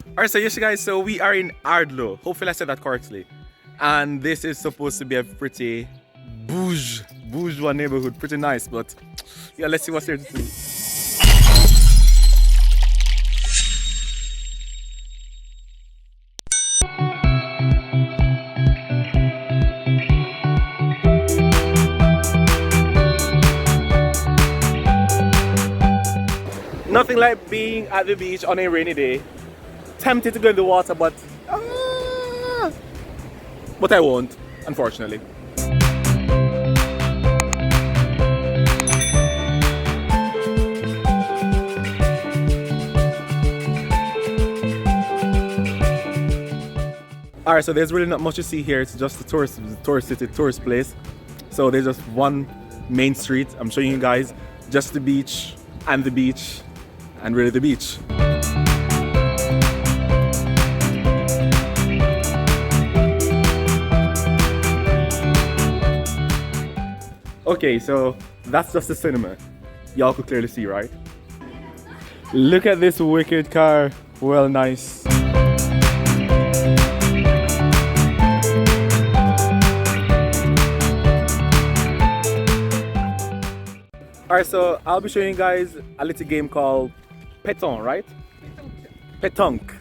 Alright, so yes guys, so we are in Ardlo. Hopefully I said that correctly. And this is supposed to be a pretty bourgeois neighborhood. Pretty nice, but yeah, let's see what's there to see. Nothing like being at the beach on a rainy day. Tempted to go in the water, but I won't, unfortunately. Alright, so there's really not much to see here. It's just the tourist city, tourist place. So there's just one main street. I'm showing you guys just the beach and really the beach. Okay, so that's just the cinema. Y'all could clearly see, right? Look at this wicked car. Well, nice. Alright, so I'll be showing you guys a little game called Pétanque, right? Pétanque.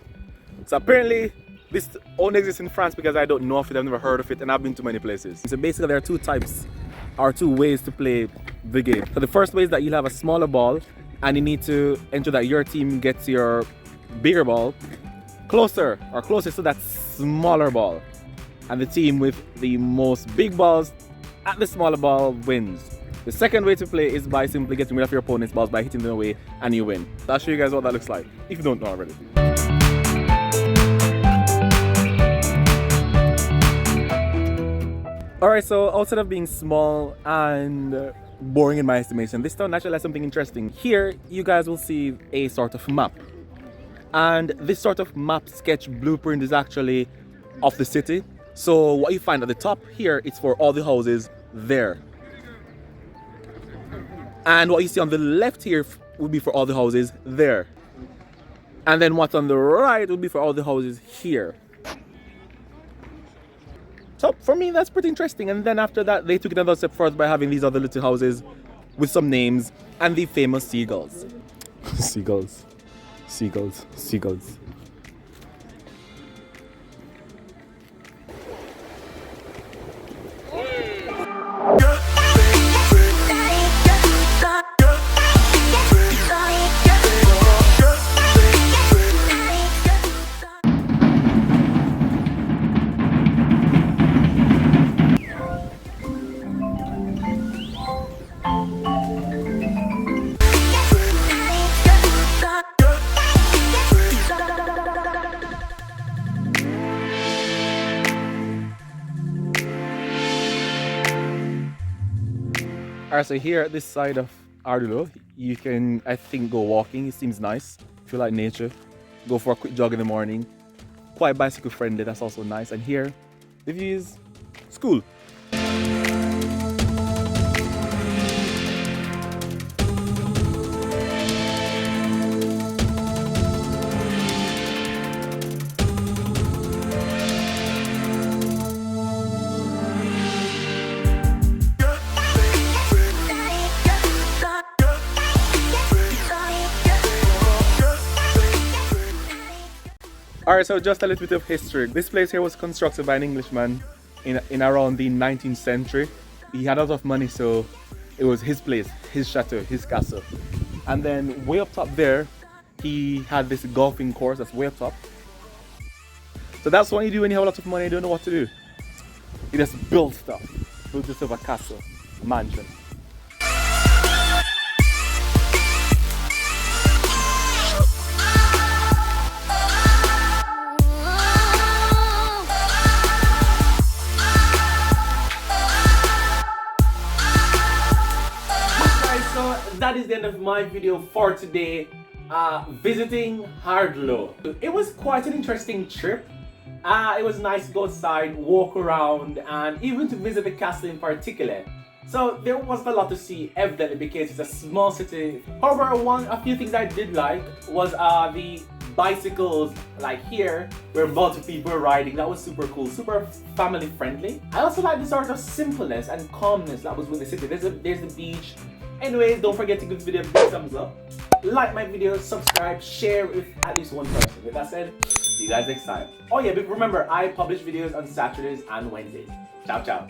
So apparently this only exists in France because I don't know of it, I've never heard of it, and I've been to many places. So basically there are two types, or two ways to play the game. So the first way is that you'll have a smaller ball and you need to ensure that your team gets your bigger ball closer to that smaller ball. And the team with the most big balls at the smaller ball wins. The second way to play is by simply getting rid of your opponent's balls by hitting them away and you win. So I'll show you guys what that looks like, if you don't know already. Alright, so outside of being small and boring in my estimation, this town actually has something interesting. Here, you guys will see a sort of map. And this sort of map sketch blueprint is actually of the city. So what you find at the top here, it's for all the houses there. And what you see on the left here would be for all the houses there. And then what's on the right would be for all the houses here. So for me, that's pretty interesting. And then after that, they took it another step further by having these other little houses with some names and the famous seagulls. Seagulls. Seagulls. Seagulls. Alright, so here at this side of Ardlo, you can, I think, go walking. It seems nice. If you like nature, go for a quick jog in the morning. Quite bicycle friendly, that's also nice. And here, the view is school. Alright, so just a little bit of history. This place here was constructed by an Englishman in around the 19th century. He had a lot of money, so it was his place, his chateau, his castle. And then way up top there, he had this golfing course that's way up top. So that's what you do when you have a lot of money and you don't know what to do. You just build stuff. Build yourself a castle, a mansion. That is the end of my video for today, visiting Ardlo. It was quite an interesting trip. It was nice to go outside, walk around, and even to visit the castle in particular. So there wasn't a lot to see, evidently, because it's a small city. However, a few things I did like was the bicycles like here where multiple people are riding. That was super cool, super family friendly. I also like the sort of simpleness and calmness that was with the city. There's the beach. Anyways, don't forget to give the video a big thumbs up, like my video, subscribe, share with at least one person. With that said, see you guys next time. Oh yeah, but remember, I publish videos on Saturdays and Wednesdays. Ciao ciao.